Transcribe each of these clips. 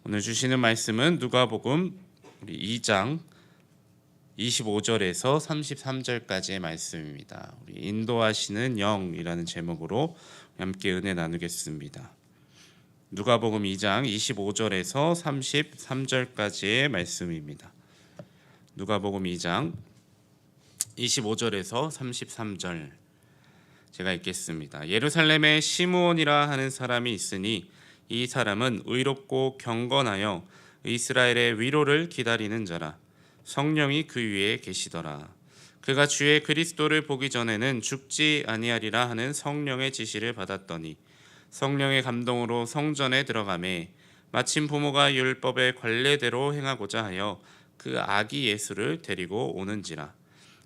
오늘 주시는 말씀은 누가복음 2장 25절에서 33절까지의 말씀입니다. 우리 인도하시는 영이라는 제목으로 함께 은혜 나누겠습니다. 누가복음 2장 25절에서 33절까지의 말씀입니다. 누가복음 2장 25절에서 33절 제가 읽겠습니다. 예루살렘에 시므온이라 하는 사람이 있으니 이 사람은 의롭고 경건하여 이스라엘의 위로를 기다리는 자라. 성령이 그 위에 계시더라. 그가 주의 그리스도를 보기 전에는 죽지 아니하리라 하는 성령의 지시를 받았더니 성령의 감동으로 성전에 들어가매 마침 부모가 율법의 관례대로 행하고자 하여 그 아기 예수를 데리고 오는지라.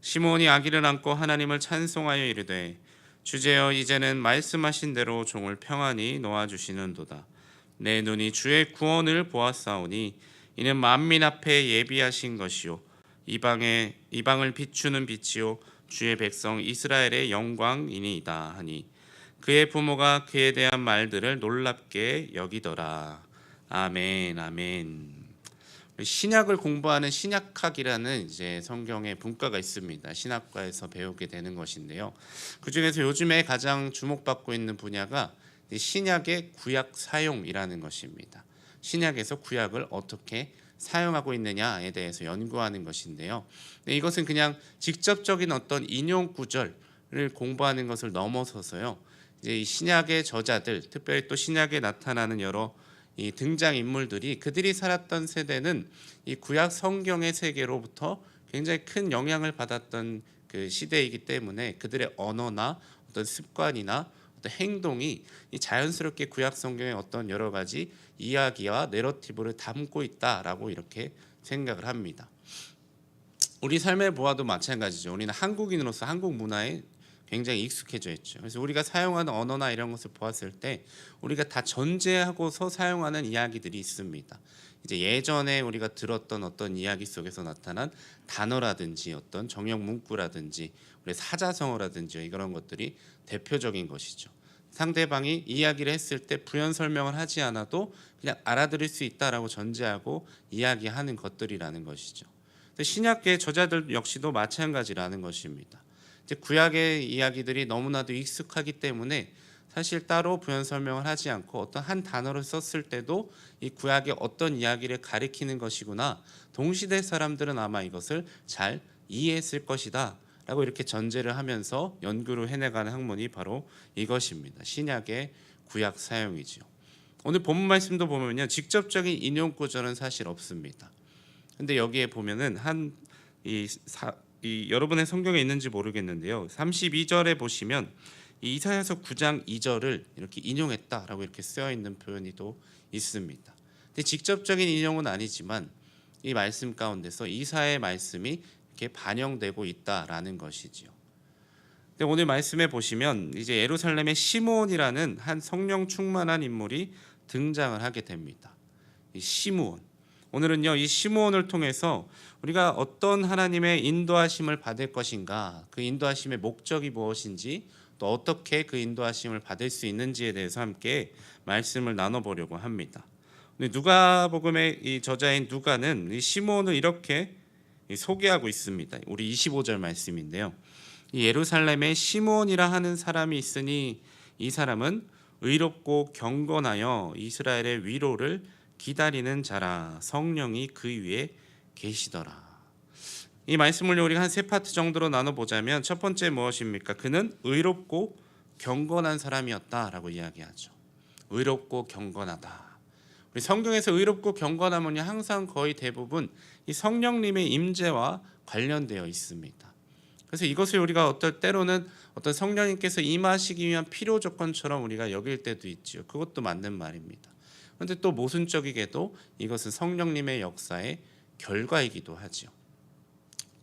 시므온이 아기를 안고 하나님을 찬송하여 이르되 주제여 이제는 말씀하신 대로 종을 평안히 놓아주시는도다. 내 눈이 주의 구원을 보았사오니 이는 만민 앞에 예비하신 것이요 이방을 비추는 빛이요 주의 백성 이스라엘의 영광이니이다 하니 그의 부모가 그에 대한 말들을 놀랍게 여기더라. 아멘 아멘. 신약을 공부하는 신약학이라는 이제 성경의 분과가 있습니다. 신학과에서 배우게 되는 것인데요. 그 중에서 요즘에 가장 주목받고 있는 분야가 신약의 구약 사용이라는 것입니다. 신약에서 구약을 어떻게 사용하고 있느냐에 대해서 연구하는 것인데요. 이것은 그냥 직접적인 어떤 인용 구절을 공부하는 것을 넘어서서요. 이제 이 신약의 저자들, 특별히 또 신약에 나타나는 여러 이 등장 인물들이 그들이 살았던 세대는 이 구약 성경의 세계로부터 굉장히 큰 영향을 받았던 그 시대이기 때문에 그들의 언어나 어떤 습관이나 어떤 행동이 이 자연스럽게 구약 성경의 어떤 여러 가지 이야기와 내러티브를 담고 있다라고 이렇게 생각을 합니다. 우리 삶의 보아도 마찬가지죠. 우리는 한국인으로서 한국 문화에 굉장히 익숙해져 있죠. 그래서 우리가 사용하는 언어나 이런 것을 보았을 때 우리가 다 전제하고서 사용하는 이야기들이 있습니다. 이제 예전에 우리가 들었던 어떤 이야기 속에서 나타난 단어라든지 어떤 정형 문구라든지 우리 사자성어라든지 이런 것들이 대표적인 것이죠. 상대방이 이야기를 했을 때 부연 설명을 하지 않아도 그냥 알아들을 수 있다라고 전제하고 이야기하는 것들이라는 것이죠. 신약계 저자들 역시도 마찬가지라는 것입니다. 구약의 이야기들이 너무나도 익숙하기 때문에 사실 따로 부연 설명을 하지 않고 어떤 한 단어를 썼을 때도 이 구약의 어떤 이야기를 가리키는 것이구나, 동시대 사람들은 아마 이것을 잘 이해했을 것이다 라고 이렇게 전제를 하면서 연구를 해내가는 학문이 바로 이것입니다. 신약의 구약 사용이죠. 오늘 본문 말씀도 보면요, 직접적인 인용 구절은 사실 없습니다. 근데 여기에 보면은 여러분의 성경에 있는지 모르겠는데요. 32절에 보시면 이사야서 9장 2절을 이렇게 인용했다라고 이렇게 쓰여 있는 표현이 또 있습니다. 근데 직접적인 인용은 아니지만 이 말씀 가운데서 이사야의 말씀이 이렇게 반영되고 있다라는 것이지요. 근데 오늘 말씀에 보시면 이제 예루살렘의 시므온이라는 한 성령 충만한 인물이 등장을 하게 됩니다. 이 시므온. 오늘은요, 이 시므온을 통해서 우리가 어떤 하나님의 인도하심을 받을 것인가, 그 인도하심의 목적이 무엇인지, 또 어떻게 그 인도하심을 받을 수 있는지에 대해서 함께 말씀을 나눠보려고 합니다. 누가복음의 이 저자인 누가는 이 시므온을 이렇게 소개하고 있습니다. 우리 25절 말씀인데요. 이 예루살렘에 시므온이라 하는 사람이 있으니 이 사람은 의롭고 경건하여 이스라엘의 위로를 기다리는 자라. 성령이 그 위에 계시더라. 이 말씀을 우리가 한 세 파트 정도로 나눠보자면 첫 번째 무엇입니까? 그는 의롭고 경건한 사람이었다라고 이야기하죠. 의롭고 경건하다. 우리 성경에서 의롭고 경건함은요, 항상 거의 대부분 이 성령님의 임재와 관련되어 있습니다. 그래서 이것을 우리가 어떨 때로는 어떤 성령님께서 임하시기 위한 필요 조건처럼 우리가 여길 때도 있죠. 그것도 맞는 말입니다. 그런데 또 모순적이게도 이것은 성령님의 역사의 결과이기도 하죠.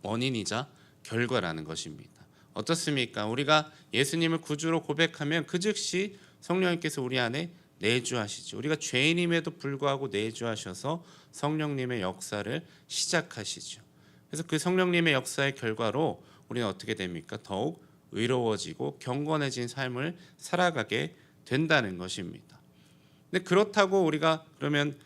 원인이자 결과라는 것입니다. 어떻습니까? 우리가 예수님을 구주로 고백하면 그 즉시 성령님께서 우리 안에 내주하시죠. 우리가 죄인임에도 불구하고 내주하셔서 성령님의 역사를 시작하시죠. 그래서 그 성령님의 역사의 결과로 우리는 어떻게 됩니까? 더욱 의로워지고 경건해진 삶을 살아가게 된다는 것입니다. 근데 그렇다고 우리가 그러면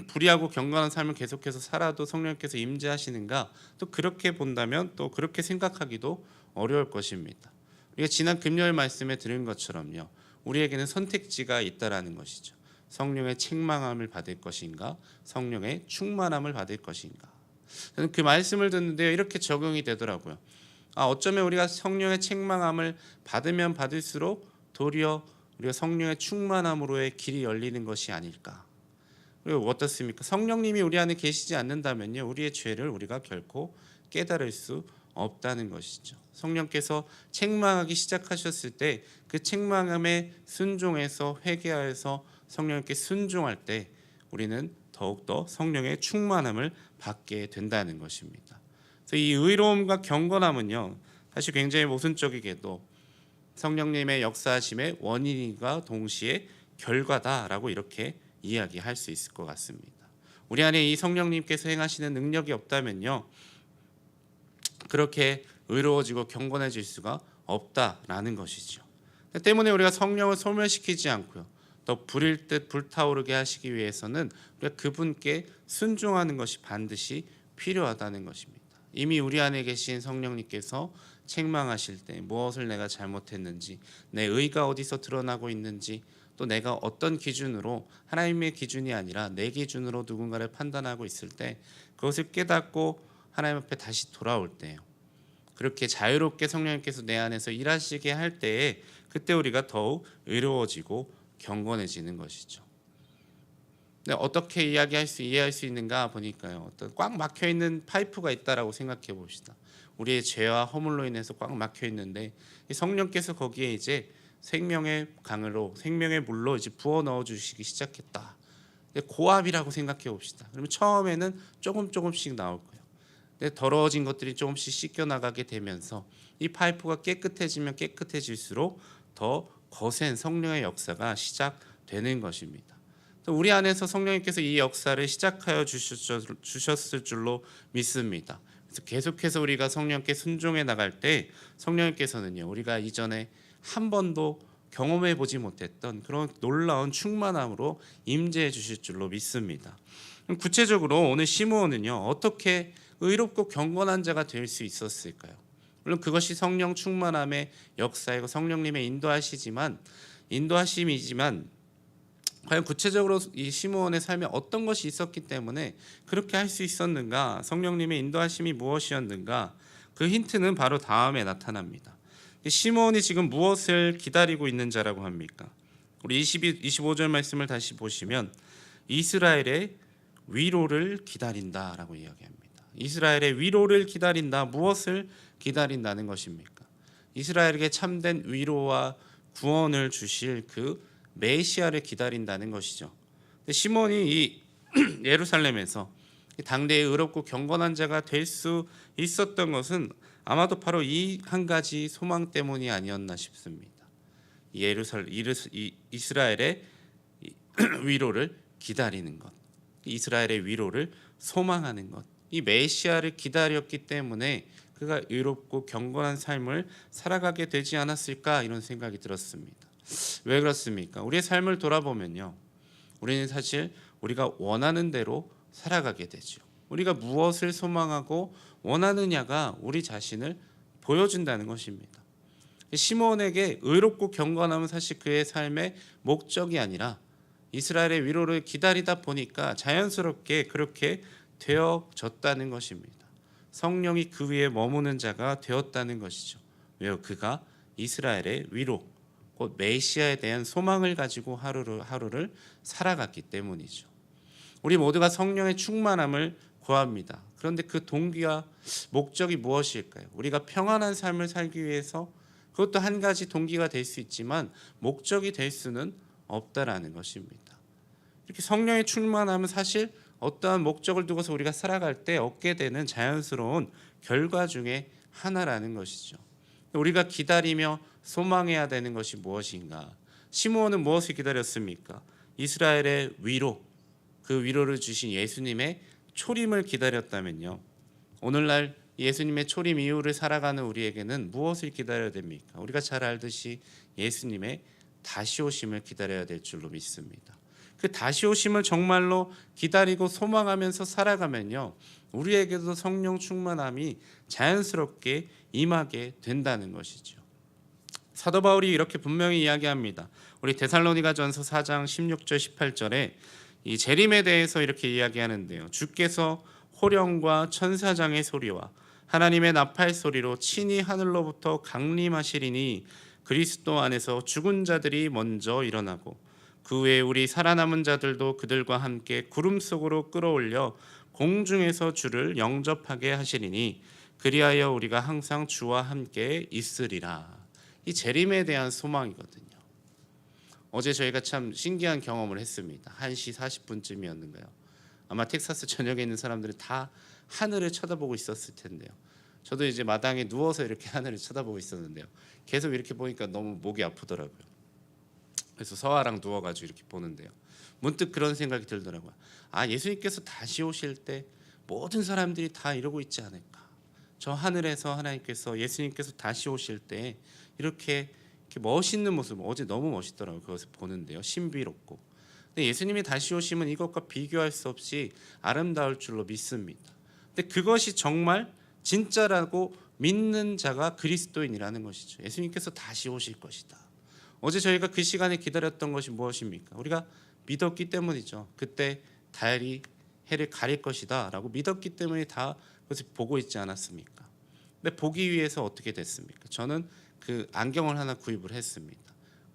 불의하고 경건한 삶을 계속해서 살아도 성령님께서 임재하시는가? 또 그렇게 본다면 또 그렇게 생각하기도 어려울 것입니다. 우리가 지난 금요일 말씀에 들은 것처럼요. 우리에게는 선택지가 있다라는 것이죠. 성령의 책망함을 받을 것인가? 성령의 충만함을 받을 것인가? 저는 그 말씀을 듣는데요. 이렇게 적용이 되더라고요. 어쩌면 우리가 성령의 책망함을 받으면 받을수록 도리어 우리가 성령의 충만함으로의 길이 열리는 것이 아닐까. 그리고 어떻습니까? 성령님이 우리 안에 계시지 않는다면요. 우리의 죄를 우리가 결코 깨달을 수 없다는 것이죠. 성령께서 책망하기 시작하셨을 때 그 책망함에 순종해서 회개하여서 성령께 순종할 때 우리는 더욱더 성령의 충만함을 받게 된다는 것입니다. 그래서 이 의로움과 경건함은요. 사실 굉장히 모순적이게도 성령님의 역사하심의 원인과 동시에 결과다라고 이렇게 이야기할 수 있을 것 같습니다. 우리 안에 이 성령님께서 행하시는 능력이 없다면요. 그렇게 의로워지고 경건해질 수가 없다라는 것이죠. 때문에 우리가 성령을 소멸시키지 않고요. 더 불일 듯 불타오르게 하시기 위해서는 우리가 그분께 순종하는 것이 반드시 필요하다는 것입니다. 이미 우리 안에 계신 성령님께서 책망하실 때 무엇을 내가 잘못했는지, 내 의가 어디서 드러나고 있는지, 또 내가 어떤 기준으로 하나님의 기준이 아니라 내 기준으로 누군가를 판단하고 있을 때 그것을 깨닫고 하나님 앞에 다시 돌아올 때요. 그렇게 자유롭게 성령님께서 내 안에서 일하시게 할 때에 그때 우리가 더욱 의로워지고 경건해지는 것이죠. 근데 어떻게 이해할 수 있는가 보니까요. 어떤 꽉 막혀 있는 파이프가 있다라고 생각해 봅시다. 우리의 죄와 허물로 인해서 꽉 막혀 있는데 성령께서 거기에 이제 생명의 강으로 생명의 물로 이제 부어 넣어 주시기 시작했다. 고압이라고 생각해 봅시다. 그러면 처음에는 조금씩 나올 거예요. 근데 더러워진 것들이 조금씩 씻겨 나가게 되면서 이 파이프가 깨끗해지면 깨끗해질수록 더 거센 성령의 역사가 시작되는 것입니다. 우리 안에서 성령님께서 이 역사를 시작하여 주셨을 줄로 믿습니다. 그래서 계속해서 우리가 성령께 순종해 나갈 때 성령님께서는요, 우리가 이전에 한 번도 경험해 보지 못했던 그런 놀라운 충만함으로 임재해 주실 줄로 믿습니다. 구체적으로 오늘 시므온은요, 어떻게 의롭고 경건한 자가 될 수 있었을까요? 물론 그것이 성령 충만함의 역사이고 성령님의 인도하심이지만 과연 구체적으로 이 시므온의 삶에 어떤 것이 있었기 때문에 그렇게 할 수 있었는가? 성령님의 인도하심이 무엇이었는가? 그 힌트는 바로 다음에 나타납니다. 시므온이 지금 무엇을 기다리고 있는 자라고 합니까? 우리 25절 말씀을 다시 보시면 이스라엘의 위로를 기다린다라고 이야기합니다. 이스라엘의 위로를 기다린다. 무엇을 기다린다는 것입니까? 이스라엘에게 참된 위로와 구원을 주실 그 메시아를 기다린다는 것이죠. 시몬이 이 예루살렘에서 당대의 의롭고 경건한 자가 될 수 있었던 것은 아마도 바로 이 한 가지 소망 때문이 아니었나 싶습니다. 이스라엘의 위로를 기다리는 것, 이스라엘의 위로를 소망하는 것, 이 메시아를 기다렸기 때문에 그가 의롭고 경건한 삶을 살아가게 되지 않았을까 이런 생각이 들었습니다. 왜 그렇습니까? 우리의 삶을 돌아보면요, 우리는 사실 우리가 원하는 대로 살아가게 되죠. 우리가 무엇을 소망하고 원하느냐가 우리 자신을 보여준다는 것입니다. 시므온에게 의롭고 경건함은 사실 그의 삶의 목적이 아니라 이스라엘의 위로를 기다리다 보니까 자연스럽게 그렇게 되어졌다는 것입니다. 성령이 그 위에 머무는 자가 되었다는 것이죠. 왜요? 그가 이스라엘의 위로, 곧 메시아에 대한 소망을 가지고 하루를 살아갔기 때문이죠. 우리 모두가 성령의 충만함을 구합니다. 그런데 그 동기와 목적이 무엇일까요? 우리가 평안한 삶을 살기 위해서, 그것도 한 가지 동기가 될 수 있지만 목적이 될 수는 없다라는 것입니다. 이렇게 성령의 충만함은 사실 어떠한 목적을 두고서 우리가 살아갈 때 얻게 되는 자연스러운 결과 중에 하나라는 것이죠. 우리가 기다리며 소망해야 되는 것이 무엇인가? 시므온은 무엇을 기다렸습니까? 이스라엘의 위로, 그 위로를 주신 예수님의 초림을 기다렸다면요, 오늘날 예수님의 초림 이후를 살아가는 우리에게는 무엇을 기다려야 됩니까? 우리가 잘 알듯이 예수님의 다시 오심을 기다려야 될 줄로 믿습니다. 그 다시 오심을 정말로 기다리고 소망하면서 살아가면요, 우리에게도 성령 충만함이 자연스럽게 임하게 된다는 것이죠. 사도 바울이 이렇게 분명히 이야기합니다. 우리 데살로니가전서 4장 16절 18절에 이 재림에 대해서 이렇게 이야기하는데요. 주께서 호령과 천사장의 소리와 하나님의 나팔 소리로 친히 하늘로부터 강림하시리니 그리스도 안에서 죽은 자들이 먼저 일어나고 그 외에 우리 살아남은 자들도 그들과 함께 구름 속으로 끌어올려 공중에서 주를 영접하게 하시리니 그리하여 우리가 항상 주와 함께 있으리라. 이 재림에 대한 소망이거든요. 어제 저희가 참 신기한 경험을 했습니다. 1시 40분쯤이었는가요? 아마 텍사스 전역에 있는 사람들은 다 하늘을 쳐다보고 있었을 텐데요. 저도 이제 마당에 누워서 이렇게 하늘을 쳐다보고 있었는데요. 계속 이렇게 보니까 너무 목이 아프더라고요. 그래서 서아랑 누워가지고 이렇게 보는데요. 문득 그런 생각이 들더라고요. 아, 예수님께서 다시 오실 때 모든 사람들이 다 이러고 있지 않을까. 저 하늘에서 하나님께서 예수님께서 다시 오실 때 이렇게 멋있는 모습, 어제 너무 멋있더라고요. 그것을 보는데요. 신비롭고. 근데 예수님이 다시 오시면 이것과 비교할 수 없이 아름다울 줄로 믿습니다. 근데 그것이 정말 진짜라고 믿는 자가 그리스도인이라는 것이죠. 예수님께서 다시 오실 것이다. 어제 저희가 그 시간에 기다렸던 것이 무엇입니까? 우리가 믿었기 때문이죠. 그때 달이 해를 가릴 것이다 라고 믿었기 때문에 다 그것을 보고 있지 않았습니까? 근데 보기 위해서 어떻게 됐습니까? 저는 그 안경을 하나 구입을 했습니다.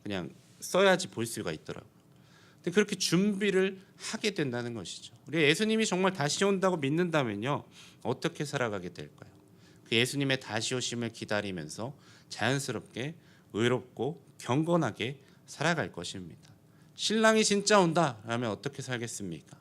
그냥 써야지 볼 수가 있더라고요. 근데 그렇게 준비를 하게 된다는 것이죠. 우리 예수님이 정말 다시 온다고 믿는다면요, 어떻게 살아가게 될까요? 그 예수님의 다시 오심을 기다리면서 자연스럽게 의롭고 경건하게 살아갈 것입니다. 신랑이 진짜 온다라면 어떻게 살겠습니까?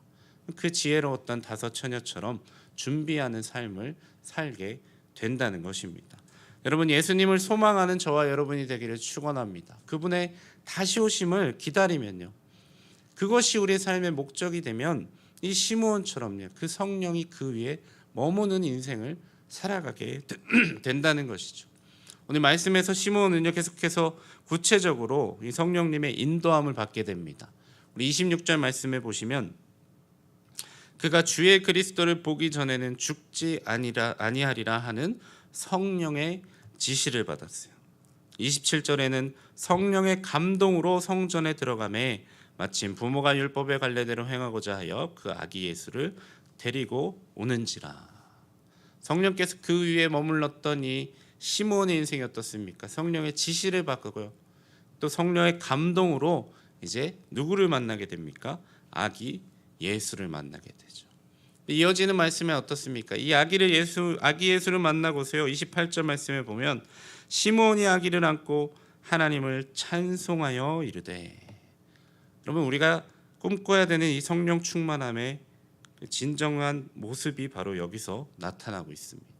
그 지혜로웠던 다섯 처녀처럼 준비하는 삶을 살게 된다는 것입니다. 여러분, 예수님을 소망하는 저와 여러분이 되기를 축원합니다. 그분의 다시 오심을 기다리면요, 그것이 우리의 삶의 목적이 되면 이 시므온처럼요, 그 성령이 그 위에 머무는 인생을 살아가게 된다는 것이죠. 오늘 말씀에서 시므온은요, 계속해서 구체적으로 이 성령님의 인도함을 받게 됩니다. 우리 26절 말씀에 보시면 그가 주의 그리스도를 보기 전에는 죽지 아니하리라 하는 성령의 지시를 받았어요. 27절에는 성령의 감동으로 성전에 들어가매 마침 부모가 율법의 관례대로 행하고자 하여 그 아기 예수를 데리고 오는지라. 성령께서 그 위에 머물렀던 이 시므온의 인생이 어떻습니까? 성령의 지시를 받고요, 또 성령의 감동으로 이제 누구를 만나게 됩니까? 아기 예수를 만나게 되죠. 이어지는 말씀에 어떻습니까? 이 아기 예수를 만나고서요, 28절 말씀에 보면 시므온이 아기를 안고 하나님을 찬송하여 이르되. 여러분, 우리가 꿈꿔야 되는 이 성령 충만함의 진정한 모습이 바로 여기서 나타나고 있습니다.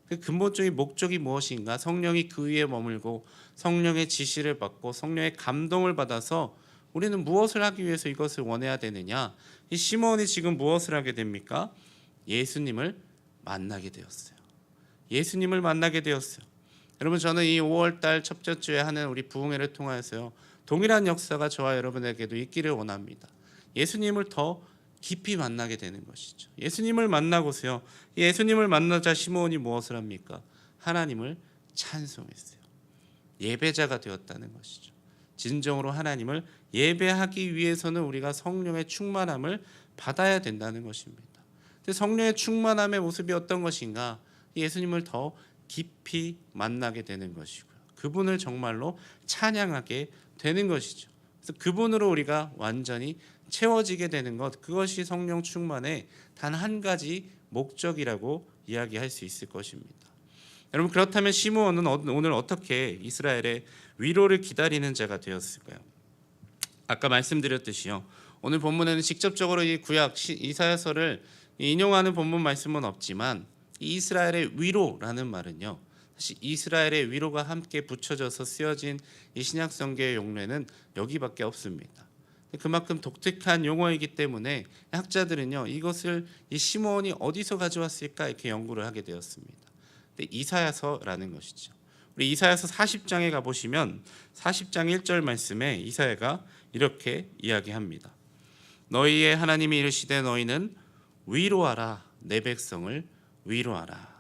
그 근본적인 목적이 무엇인가? 성령이 그 위에 머물고 성령의 지시를 받고 성령의 감동을 받아서 우리는 무엇을 하기 위해서 이것을 원해야 되느냐? 이 시므온이 지금 무엇을 하게 됩니까? 예수님을 만나게 되었어요. 예수님을 만나게 되었어요. 여러분, 저는 이 5월달 첫째 주에 하는 우리 부흥회를 통해서요, 동일한 역사가 저와 여러분에게도 있기를 원합니다. 예수님을 더 깊이 만나게 되는 것이죠. 예수님을 만나고서요, 예수님을 만나자 시므온이 무엇을 합니까? 하나님을 찬송했어요. 예배자가 되었다는 것이죠. 진정으로 하나님을 예배하기 위해서는 우리가 성령의 충만함을 받아야 된다는 것입니다. 근데 성령의 충만함의 모습이 어떤 것인가? 예수님을 더 깊이 만나게 되는 것이고요, 그분을 정말로 찬양하게 되는 것이죠. 그래서 그분으로 우리가 완전히 채워지게 되는 것, 그것이 성령 충만의 단 한 가지 목적이라고 이야기할 수 있을 것입니다. 여러분, 그렇다면 시므온은 오늘 어떻게 이스라엘의 위로를 기다리는 자가 되었을까요? 아까 말씀드렸듯이요, 오늘 본문에는 직접적으로 이 구약 이사야서를 인용하는 본문 말씀은 없지만 이 이스라엘의 위로라는 말은요, 사실 이스라엘의 위로가 함께 붙여져서 쓰여진 이 신약 성경의 용례는 여기밖에 없습니다. 그만큼 독특한 용어이기 때문에 학자들은요, 이것을 이 시므온이 어디서 가져왔을까 이렇게 연구를 하게 되었습니다. 근데 이사야서라는 것이죠. 우리 이사야서 40장에 가보시면 40장 1절 말씀에 이사야가 이렇게 이야기합니다. 너희의 하나님이 이르시되 너희는 위로하라, 내 백성을 위로하라.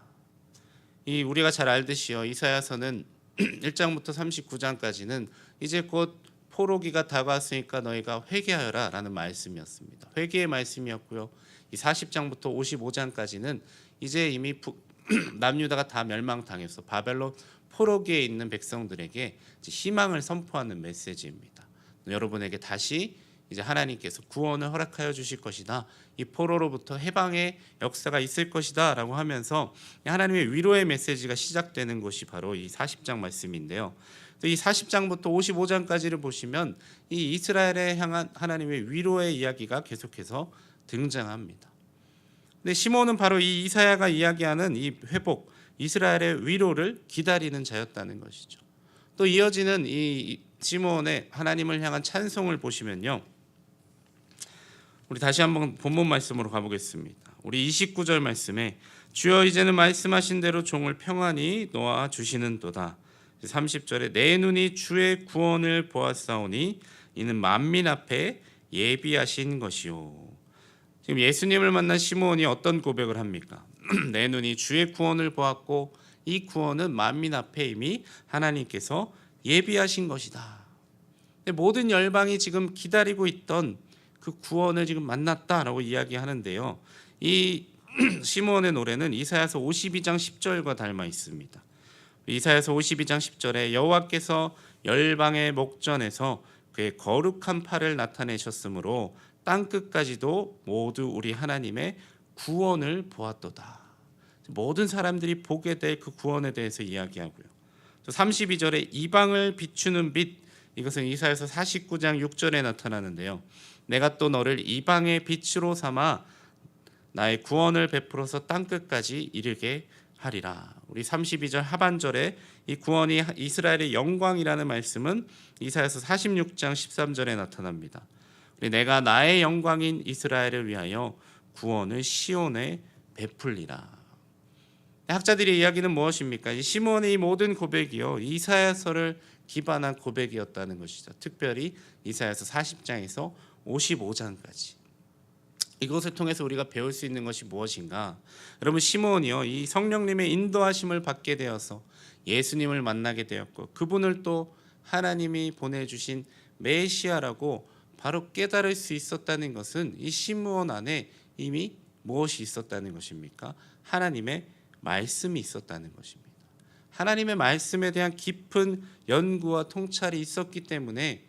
이 우리가 잘 알듯이요, 이사야서는 1장부터 39장까지는 이제 곧 포로기가 다가왔으니까 너희가 회개하여라 라는 말씀이었습니다. 회개의 말씀이었고요. 이 40장부터 55장까지는 이제 이미 남유다가 다 멸망당해서 바벨론 포로기에 있는 백성들에게 희망을 선포하는 메시지입니다. 여러분에게 다시 이제 하나님께서 구원을 허락하여 주실 것이다, 이 포로로부터 해방의 역사가 있을 것이다 라고 하면서 하나님의 위로의 메시지가 시작되는 것이 바로 이 40장 말씀인데요. 이 40장부터 55장까지를 보시면 이 이스라엘에 향한 하나님의 위로의 이야기가 계속해서 등장합니다. 근데 시므온은 바로 이 이사야가 이야기하는 이 회복, 이스라엘의 위로를 기다리는 자였다는 것이죠. 또 이어지는 이 시므온의 하나님을 향한 찬송을 보시면요, 우리 다시 한번 본문 말씀으로 가보겠습니다. 우리 29절 말씀에 주여 이제는 말씀하신 대로 종을 평안히 놓아 주시는도다. 30절에 내 눈이 주의 구원을 보았사오니 이는 만민 앞에 예비하신 것이요. 지금 예수님을 만난 시므온이 어떤 고백을 합니까? 내 눈이 주의 구원을 보았고 이 구원은 만민 앞에 이미 하나님께서 예비하신 것이다. 모든 열방이 지금 기다리고 있던 그 구원을 지금 만났다라고 이야기하는데요. 이 시므온의 노래는 이사야서 52장 10절과 닮아 있습니다. 이사야서 52장 10절에 여호와께서 열방의 목전에서 그의 거룩한 팔을 나타내셨으므로 땅 끝까지도 모두 우리 하나님의 구원을 보았도다. 모든 사람들이 보게 될 그 구원에 대해서 이야기하고요. 32절에 이방을 비추는 빛, 이것은 이사야서 49장 6절에 나타나는데요. 내가 또 너를 이방의 빛으로 삼아 나의 구원을 베풀어서 땅 끝까지 이르게 하리라. 우리 32절 하반절에 이 구원이 이스라엘의 영광이라는 말씀은 이사야서 46장 13절에 나타납니다. 내가 나의 영광인 이스라엘을 위하여 구원을 시온에 베풀리라. 학자들의 이야기는 무엇입니까? 이 시므온의 이 모든 고백이요, 이사야서를 기반한 고백이었다는 것이죠. 특별히 이사야서 40장에서 55장까지. 이것을 통해서 우리가 배울 수 있는 것이 무엇인가? 여러분, 시므온이요, 이 성령님의 인도하심을 받게 되어서 예수님을 만나게 되었고 그분을 또 하나님이 보내주신 메시아라고 바로 깨달을 수 있었다는 것은 이 시므온 안에 이미 무엇이 있었다는 것입니까? 하나님의 말씀이 있었다는 것입니다. 하나님의 말씀에 대한 깊은 연구와 통찰이 있었기 때문에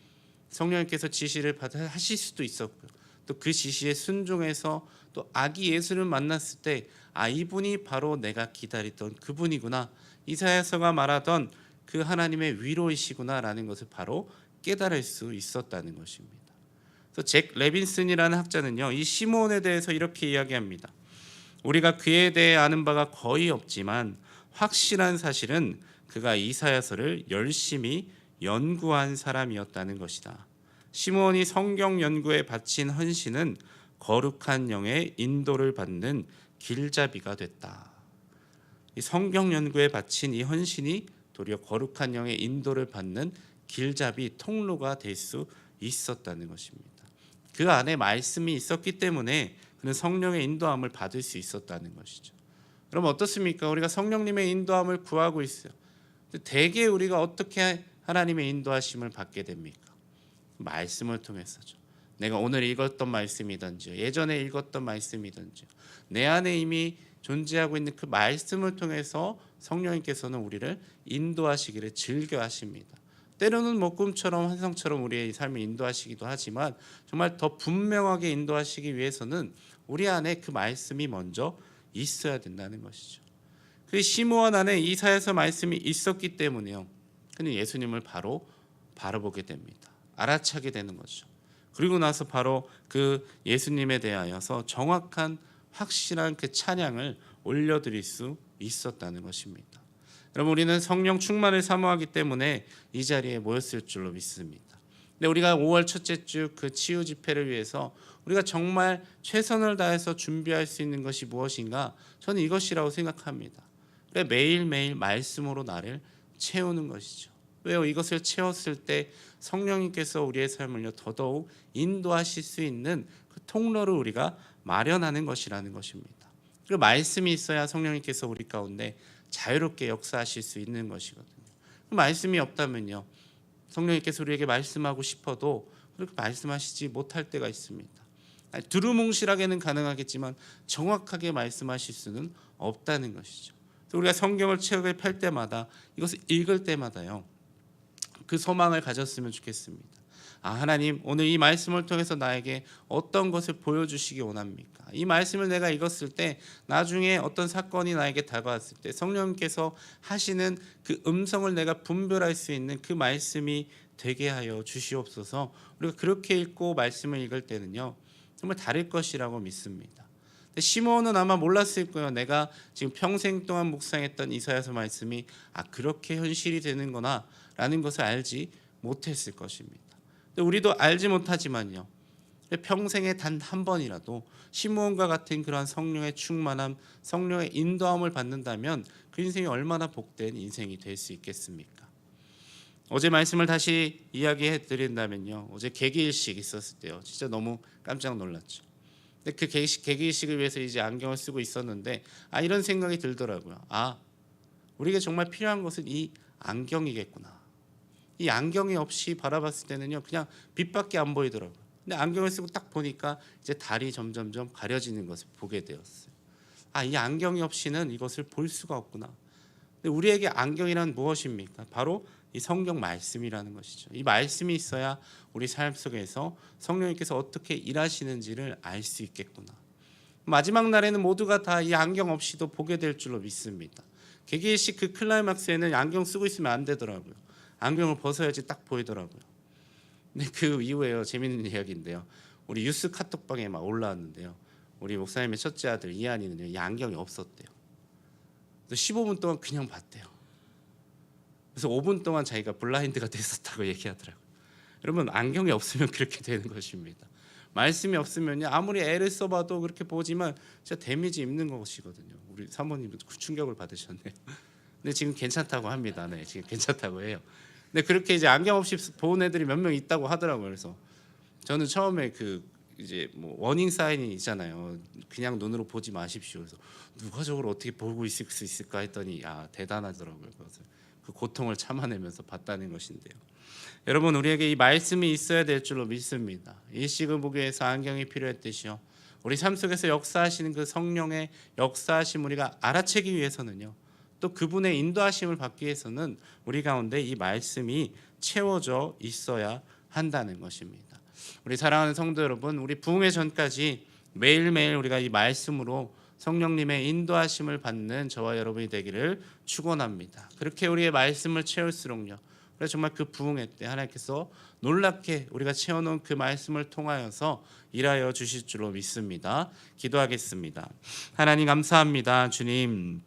성령님께서 지시를 받아 하실 수도 있었고요. 또 그 지시에 순종해서 또 아기 예수를 만났을 때 이분이 바로 내가 기다리던 그분이구나, 이사야서가 말하던 그 하나님의 위로이시구나라는 것을 바로 깨달을 수 있었다는 것입니다. 그래서 잭 레빈슨이라는 학자는요, 이 시므온에 대해서 이렇게 이야기합니다. 우리가 그에 대해 아는 바가 거의 없지만 확실한 사실은 그가 이사야서를 열심히 연구한 사람이었다는 것이다. 시므온이 성경 연구에 바친 헌신은 거룩한 영의 인도를 받는 길잡이가 됐다. 이 성경 연구에 바친 이 헌신이 도리어 거룩한 영의 인도를 받는 길잡이, 통로가 될 수 있었다는 것입니다. 그 안에 말씀이 있었기 때문에 그는 성령의 인도함을 받을 수 있었다는 것이죠. 그럼 어떻습니까? 우리가 성령님의 인도함을 구하고 있어요. 대개 우리가 어떻게 하나님의 인도하심을 받게 됩니까? 말씀을 통해서죠. 내가 오늘 읽었던 말씀이든지 예전에 읽었던 말씀이든지 내 안에 이미 존재하고 있는 그 말씀을 통해서 성령님께서는 우리를 인도하시기를 즐겨하십니다. 때로는 꿈처럼 환상처럼 우리의 삶을 인도하시기도 하지만 정말 더 분명하게 인도하시기 위해서는 우리 안에 그 말씀이 먼저 있어야 된다는 것이죠. 그 시므온 안에 이사야서 말씀이 있었기 때문에요, 그는 예수님을 바로 바라보게 됩니다. 알아차게 되는 거죠. 그리고 나서 바로 그 예수님에 대하여서 정확한 확실한 그 찬양을 올려드릴 수 있었다는 것입니다. 여러분, 우리는 성령 충만을 사모하기 때문에 이 자리에 모였을 줄로 믿습니다. 근데 우리가 5월 첫째 주 그 치유 집회를 위해서 우리가 정말 최선을 다해서 준비할 수 있는 것이 무엇인가? 저는 이것이라고 생각합니다. 매일매일 말씀으로 나를 채우는 것이죠. 왜요? 이것을 채웠을 때 성령님께서 우리의 삶을 더더욱 인도하실 수 있는 그 통로를 우리가 마련하는 것이라는 것입니다. 그 말씀이 있어야 성령님께서 우리 가운데 자유롭게 역사하실 수 있는 것이거든요. 그 말씀이 없다면요, 성령님께서 우리에게 말씀하고 싶어도 그렇게 말씀하시지 못할 때가 있습니다. 두루뭉실하게는 가능하겠지만 정확하게 말씀하실 수는 없다는 것이죠. 우리가 성경을 책을 펼 때마다, 이것을 읽을 때마다요, 그 소망을 가졌으면 좋겠습니다. 하나님, 오늘 이 말씀을 통해서 나에게 어떤 것을 보여주시기 원합니까? 이 말씀을 내가 읽었을 때 나중에 어떤 사건이 나에게 다가왔을 때 성령님께서 하시는 그 음성을 내가 분별할 수 있는 그 말씀이 되게 하여 주시옵소서. 우리가 그렇게 읽고 말씀을 읽을 때는요, 정말 다를 것이라고 믿습니다. 시므온은 아마 몰랐을 거예요. 내가 지금 평생 동안 묵상했던 이사야서 말씀이 그렇게 현실이 되는구나 라는 것을 알지 못했을 것입니다. 우리도 알지 못하지만요, 평생에 단 한 번이라도 시므온과 같은 그러한 성령의 충만함, 성령의 인도함을 받는다면 그 인생이 얼마나 복된 인생이 될 수 있겠습니까? 어제 말씀을 다시 이야기해 드린다면요, 어제 개기일식 있었을 때요, 진짜 너무 깜짝 놀랐죠. 근데 그 개기일식을 위해서 이제 안경을 쓰고 있었는데 이런 생각이 들더라고요. 우리가 정말 필요한 것은 이 안경이겠구나. 이 안경이 없이 바라봤을 때는요, 그냥 빛밖에 안 보이더라고요. 근데 안경을 쓰고 딱 보니까 이제 달이 점점점 가려지는 것을 보게 되었어요. 이 안경이 없이는 이것을 볼 수가 없구나. 근데 우리에게 안경이란 무엇입니까? 바로 이 성경 말씀이라는 것이죠. 이 말씀이 있어야 우리 삶 속에서 성령님께서 어떻게 일하시는지를 알 수 있겠구나. 마지막 날에는 모두가 다 이 안경 없이도 보게 될 줄로 믿습니다. 개기일식 그 클라이막스에는 안경 쓰고 있으면 안 되더라고요. 안경을 벗어야지 딱 보이더라고요. 근데 그 이후에요, 재밌는 이야기인데요, 우리 뉴스 카톡방에 막 올라왔는데요, 우리 목사님의 첫째 아들 이한이는요, 이 안경이 없었대요. 그래서 15분 동안 그냥 봤대요. 그래서 5분 동안 자기가 블라인드가 됐었다고 얘기하더라고요. 여러분, 안경이 없으면 그렇게 되는 것입니다. 말씀이 없으면요, 아무리 애를 써봐도 그렇게 보지만 진짜 데미지 입는 것이거든요. 우리 사모님도 그 충격을 받으셨네요. 근데 지금 괜찮다고 합니다. 네, 지금 괜찮다고 해요. 근데 그렇게 이제 안경 없이 본 애들이 몇 명 있다고 하더라고요. 그래서 저는 처음에 그 이제 뭐 워닝 사인이 있잖아요. 그냥 눈으로 보지 마십시오. 그래서 누가 저걸 어떻게 보고 있을 수 있을까 했더니 대단하더라고요. 그것을 그 고통을 참아내면서 봤다는 것인데요. 여러분, 우리에게 이 말씀이 있어야 될 줄로 믿습니다. 일식을 보기 위해서 안경이 필요했듯이요, 우리 삶 속에서 역사하시는 그 성령의 역사하심 우리가 알아채기 위해서는요, 또 그분의 인도하심을 받기 위해서는 우리 가운데 이 말씀이 채워져 있어야 한다는 것입니다. 우리 사랑하는 성도 여러분, 우리 부흥회 전까지 매일매일 우리가 이 말씀으로 성령님의 인도하심을 받는 저와 여러분이 되기를 축원합니다. 그렇게 우리의 말씀을 채울수록요, 그래서 정말 그 부흥회 때 하나님께서 놀랍게 우리가 채워놓은 그 말씀을 통하여서 일하여 주실 줄로 믿습니다. 기도하겠습니다. 하나님 감사합니다. 주님,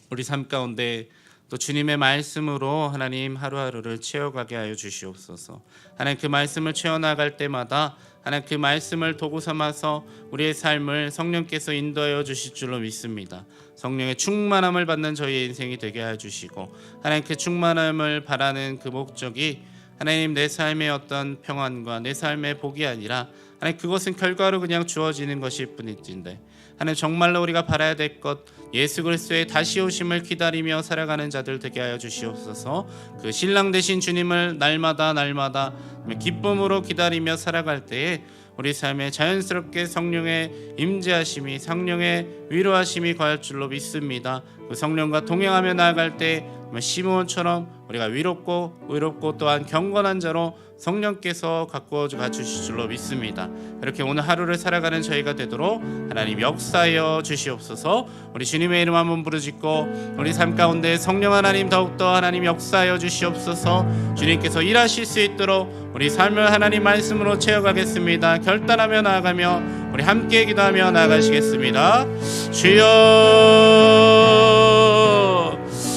우리 삶 가운데 또 주님의 말씀으로 하나님 하루하루를 채워가게 하여 주시옵소서. 하나님, 그 말씀을 채워나갈 때마다 하나님 그 말씀을 도구 삼아서 우리의 삶을 성령께서 인도하여 주실 줄로 믿습니다. 성령의 충만함을 받는 저희의 인생이 되게 하여 주시고, 하나님 그 충만함을 바라는 그 목적이 하나님 내 삶의 어떤 평안과 내 삶의 복이 아니라 하나님 그것은 결과로 그냥 주어지는 것일 뿐인데, 하나님 정말로 우리가 바라야 될 것, 예수 그리스도의 다시 오심을 기다리며 살아가는 자들 되게 하여 주시옵소서. 그 신랑 되신 주님을 날마다 기쁨으로 기다리며 살아갈 때에 우리 삶에 자연스럽게 성령의 임재하심이, 성령의 위로하심이 거할 줄로 믿습니다. 그 성령과 동행하며 나아갈 때 시므온처럼 우리가 위롭고 의롭고 또한 경건한 자로 성령께서 가꾸어 주실 줄로 믿습니다. 이렇게 오늘 하루를 살아가는 저희가 되도록 하나님 역사하여 주시옵소서. 우리 주님의 이름 한번 부르짖고 우리 삶 가운데 성령 하나님 더욱더 하나님 역사하여 주시옵소서. 주님께서 일하실 수 있도록 우리 삶을 하나님 말씀으로 채워가겠습니다. 결단하며 나아가며 우리 함께 기도하며 나아가시겠습니다. 주여,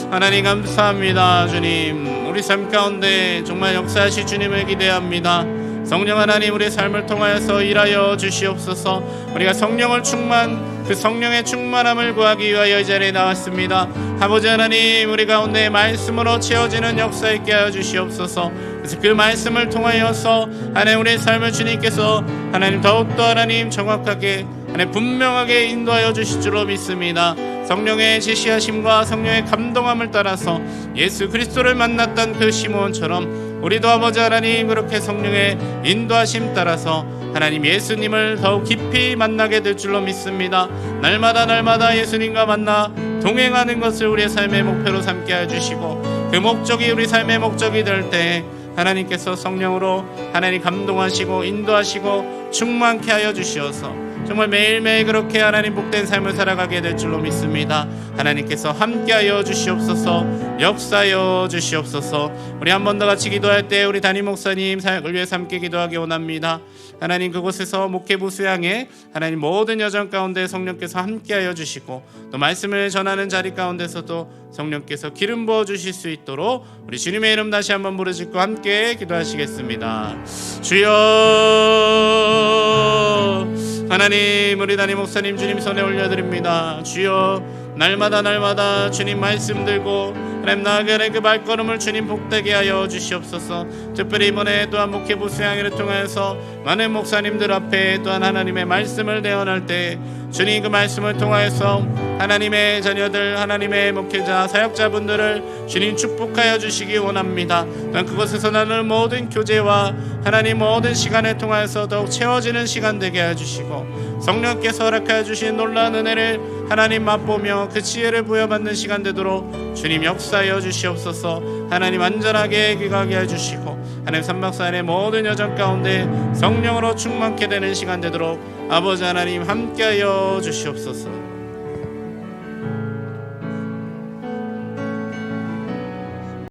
하나님 감사합니다. 주님, 우리 삶 가운데 정말 역사하실 주님을 기대합니다. 성령 하나님 우리의 삶을 통하여서 일하여 주시옵소서. 우리가 성령을 그 성령의 충만함을 구하기 위하여 이 자리에 나왔습니다. 아버지 하나님, 우리 가운데 말씀으로 채워지는 역사 있게 하여 주시옵소서. 그래서 그 말씀을 통하여서 하나님 우리의 삶을 주님께서 하나님 더욱더 하나님 정확하게 하나님 분명하게 인도하여 주실 줄로 믿습니다. 성령의 지시하심과 성령의 감동함을 따라서 예수 그리스도를 만났던 그 시므온처럼 우리도 아버지 하나님 그렇게 성령의 인도하심 따라서 하나님 예수님을 더욱 깊이 만나게 될 줄로 믿습니다. 날마다 예수님과 만나 동행하는 것을 우리의 삶의 목표로 삼게 해주시고 그 목적이 우리 삶의 목적이 될 때 하나님께서 성령으로 하나님 감동하시고 인도하시고 충만케 하여 주시어서 정말 매일매일 그렇게 하나님 복된 삶을 살아가게 될 줄로 믿습니다. 하나님께서 함께하여 주시옵소서, 역사하여 주시옵소서. 우리 한 번 더 같이 기도할 때 우리 담임 목사님 사역을 위해서 함께 기도하기 원합니다. 하나님 그곳에서 목회부 수양에 하나님 모든 여정 가운데 성령께서 함께하여 주시고 또 말씀을 전하는 자리 가운데서도 성령께서 기름 부어 주실 수 있도록 우리 주님의 이름 다시 한번 부르짖고 함께 기도하시겠습니다. 주여 하나님, 우리 담임 목사님 주님 손에 올려드립니다. 주여 날마다 주님 말씀 들고 하나님 나아가는 그 발걸음을 주님 복되게 하여 주시옵소서. 특별히 이번에 또한 목회부 수양회를 통하여서 많은 목사님들 앞에 또한 하나님의 말씀을 대언할 때 주님 그 말씀을 통하여서 하나님의 자녀들, 하나님의 목회자, 사역자분들을 주님 축복하여 주시기 원합니다. 또한 그곳에서 나누는 모든 교제와 하나님 모든 시간을 통하여서 더욱 채워지는 시간 되게 해주시고 성령께서 허락하여 주신 놀라운 은혜를 하나님 맛보며 그 지혜를 부여받는 시간 되도록 주님 역사하여 주시옵소서. 하나님 안전하게 귀가하게 해주시고 하나님 3박 4일의 모든 여정 가운데 성령으로 충만케 되는 시간 되도록 아버지 하나님 함께하여 주시옵소서.